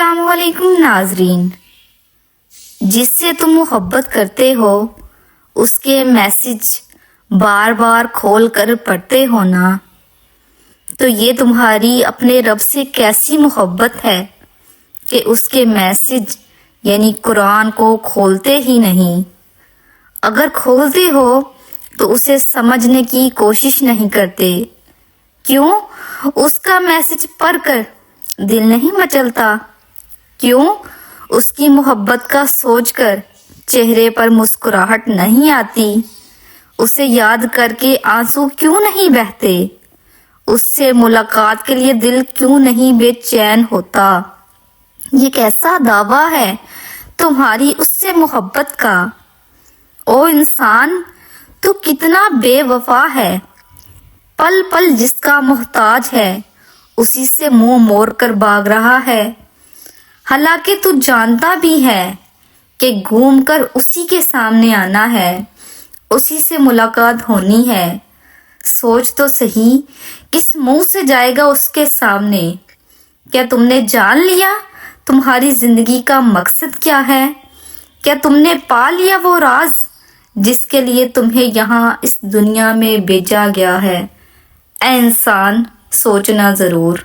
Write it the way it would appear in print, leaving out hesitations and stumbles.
السلام علیکم ناظرین، جس سے تم محبت کرتے ہو اس کے میسج بار بار کھول کر پڑھتے ہو نا، تو یہ تمہاری اپنے رب سے کیسی محبت ہے کہ اس کے میسج یعنی قرآن کو کھولتے ہی نہیں۔ اگر کھولتے ہو تو اسے سمجھنے کی کوشش نہیں کرتے۔ کیوں؟ اس کا میسج پڑھ کر دل نہیں مچلتا؟ کیوں اس کی محبت کا سوچ کر چہرے پر مسکراہٹ نہیں آتی؟ اسے یاد کر کے آنسو کیوں نہیں بہتے؟ اس سے ملاقات کے لیے دل کیوں نہیں بے چین ہوتا؟ یہ کیسا دعویٰ ہے تمہاری اس سے محبت کا؟ او انسان، تو کتنا بے وفا ہے، پل پل جس کا محتاج ہے اسی سے منہ موڑ کر بھاگ رہا ہے، حالانکہ تو جانتا بھی ہے کہ گھوم کر اسی کے سامنے آنا ہے، اسی سے ملاقات ہونی ہے۔ سوچ تو صحیح، کس منہ سے جائے گا اس کے سامنے؟ کیا تم نے جان لیا تمہاری زندگی کا مقصد کیا ہے؟ کیا تم نے پا لیا وہ راز جس کے لیے تمہیں یہاں اس دنیا میں بھیجا گیا ہے؟ اے انسان، سوچنا ضرور۔